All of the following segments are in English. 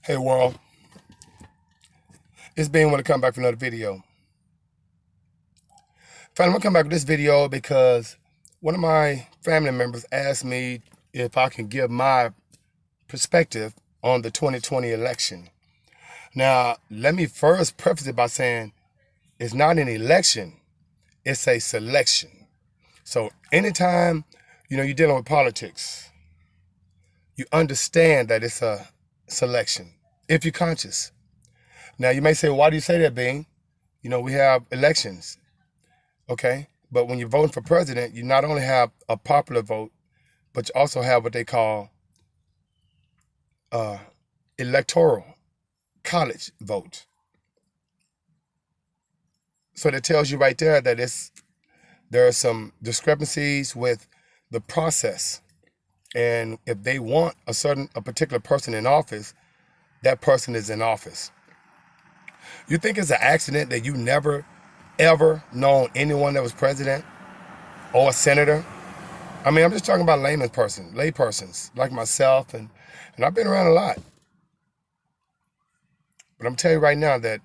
Hey world, it's Ben. Want to come back for another video. Finally, I'm gonna come back with this video because one of my family members asked me if I can give my perspective on the 2020 election. Now, let me first preface it by saying it's not an election, it's a selection. So anytime you're dealing with politics, you understand that it's a selection if you're conscious. Now, you may say, well, why do you say that, Bing? We have elections. Okay, but when you're voting for president, you not only have a popular vote, but you also have what they call electoral college vote. So that tells you right there that there are some discrepancies with the process, and if they want a particular person in office, that person is in office. You think it's an accident that you never ever known anyone that was president or a senator? I mean, I'm just talking about laypersons like myself, and I've been around a lot. But I'm telling you right now that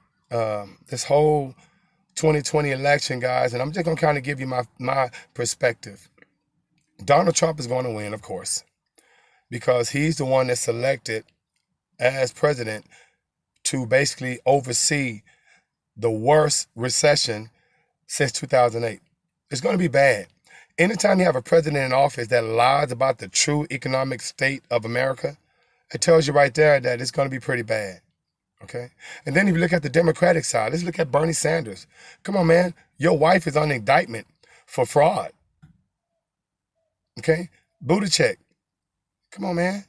this whole 2020 election, guys, and I'm just gonna kind of give you my perspective. Donald Trump is going to win, of course, because he's the one that's selected as president to basically oversee the worst recession since 2008. It's going to be bad. Anytime you have a president in office that lies about the true economic state of America, it tells you right there that it's going to be pretty bad. Okay? And then if you look at the Democratic side, let's look at Bernie Sanders. Come on, man. Your wife is on indictment for fraud. Okay? Buttigieg. Come on, man.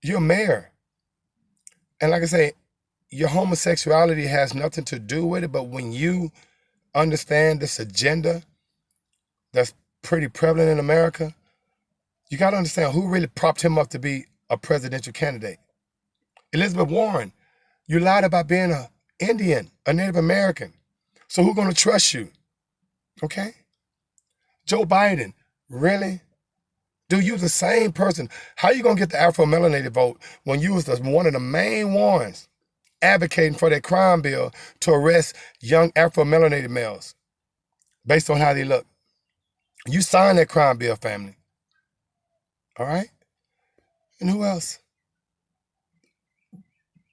You're a mayor. And like I say, your homosexuality has nothing to do with it, but when you understand this agenda that's pretty prevalent in America, you got to understand who really propped him up to be a presidential candidate. Elizabeth Warren, you lied about being an Indian, a Native American. So who's going to trust you? Okay? Joe Biden, really? Dude, you was the same person. How you going to get the Afro-melanated vote when you was one of the main ones advocating for that crime bill to arrest young Afro-melanated males based on how they look? You signed that crime bill, family. All right? And who else?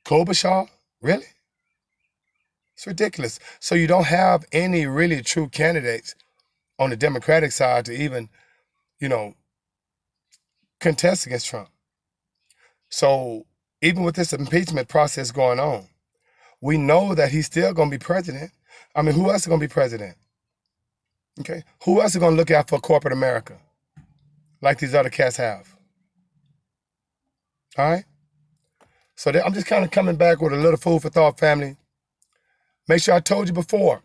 Klobuchar? Really? It's ridiculous. So you don't have any really true candidates on the Democratic side to even, contest against Trump. So even with this impeachment process going on, we know that he's still going to be president. I mean, who else is going to be president? Okay? Who else is going to look out for corporate America like these other cats have? All right? So I'm just kind of coming back with a little food for thought, family. Make sure I told you before,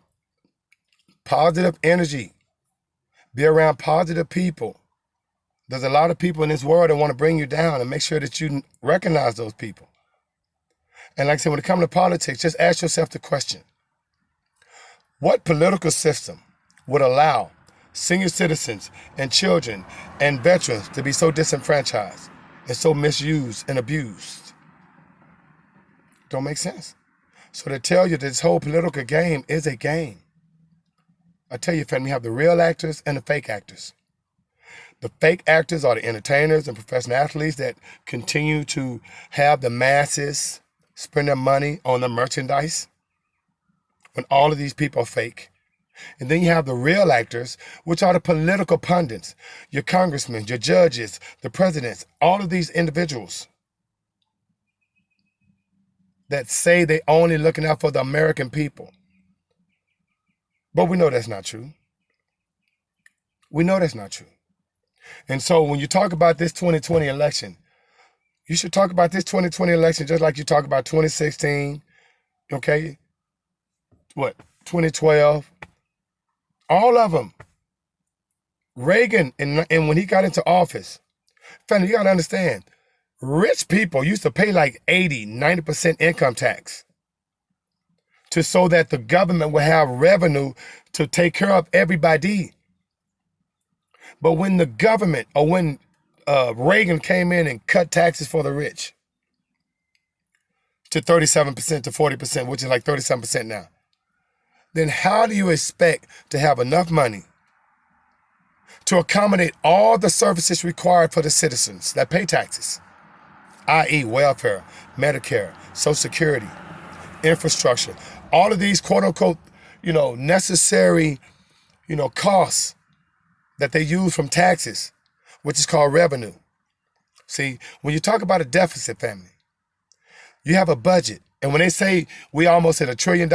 positive energy. Be around positive people. There's a lot of people in this world that want to bring you down, and make sure that you recognize those people. And like I said, when it comes to politics, just ask yourself the question, what political system would allow senior citizens and children and veterans to be so disenfranchised and so misused and abused? Don't make sense. So to tell you this whole political game is a game. I tell you, family, you have the real actors and the fake actors. The fake actors are the entertainers and professional athletes that continue to have the masses spend their money on the merchandise when all of these people are fake. And then you have the real actors, which are the political pundits, your congressmen, your judges, the presidents, all of these individuals that say they only looking out for the American people. But we know that's not true. We know that's not true. And so when you talk about this 2020 election, you should talk about this 2020 election just like you talk about 2016, okay? 2012, all of them. Reagan, and when he got into office, family, you gotta understand, rich people used to pay like 80, 90% income tax so that the government would have revenue to take care of everybody. But when the government, or when Reagan came in and cut taxes for the rich, to 37% to 40%, which is like 37% now, then how do you expect to have enough money to accommodate all the services required for the citizens that pay taxes, i.e. welfare, Medicare, Social Security, infrastructure, all of these quote unquote, necessary, costs that they use from taxes, which is called revenue. See, when you talk about a deficit, family, you have a budget. And when they say we almost at $1 trillion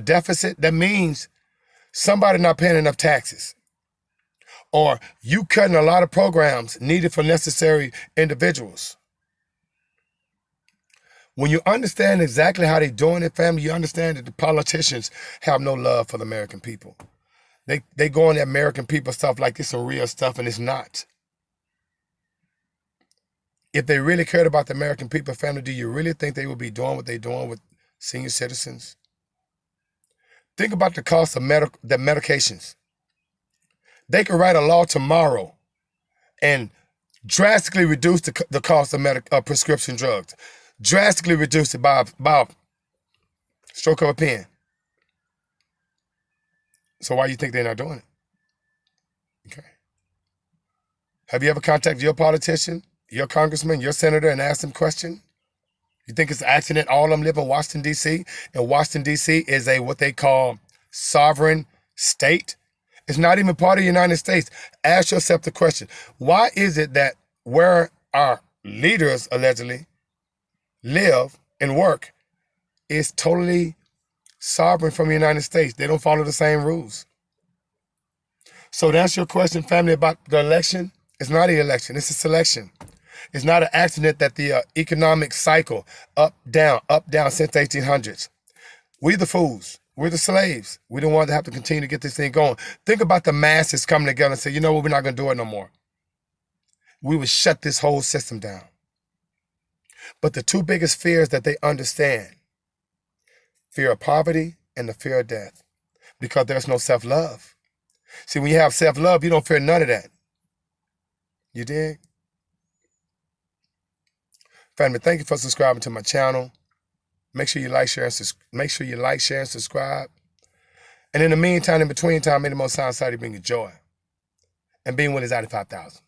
deficit, that means somebody not paying enough taxes. Or you cutting a lot of programs needed for necessary individuals. When you understand exactly how they're doing it, family, you understand that the politicians have no love for the American people. They go on the American people stuff like it's some real stuff, and it's not. If they really cared about the American people, family, do you really think they would be doing what they're doing with senior citizens? Think about the cost of the medications. They could write a law tomorrow and drastically reduce the cost of prescription drugs. Drastically reduce it by stroke of a pen. So why do you think they're not doing it? Okay. Have you ever contacted your politician, your congressman, your senator, and asked them a question? You think it's an accident all of them live in Washington, D.C.? And Washington, D.C. is what they call sovereign state. It's not even part of the United States. Ask yourself the question, why is it that where our leaders allegedly live and work is totally sovereign from the United States? They don't follow the same rules. So to answer your question, family, about the election, it's not an election, it's a selection. It's not an accident that the economic cycle up, down since the 1800s. We the fools. We're the slaves. We don't want to have to continue to get this thing going. Think about the masses coming together and say, you know what, we're not going to do it no more. We would shut this whole system down. But the two biggest fears that they understand, fear of poverty and the fear of death, because there's no self-love. See, when you have self-love, you don't fear none of that. You dig? Family, thank you for subscribing to my channel. Make sure you like, share, and subscribe. And in the meantime, in between time, may the Most High Almighty bring you joy. And being with is 95,000.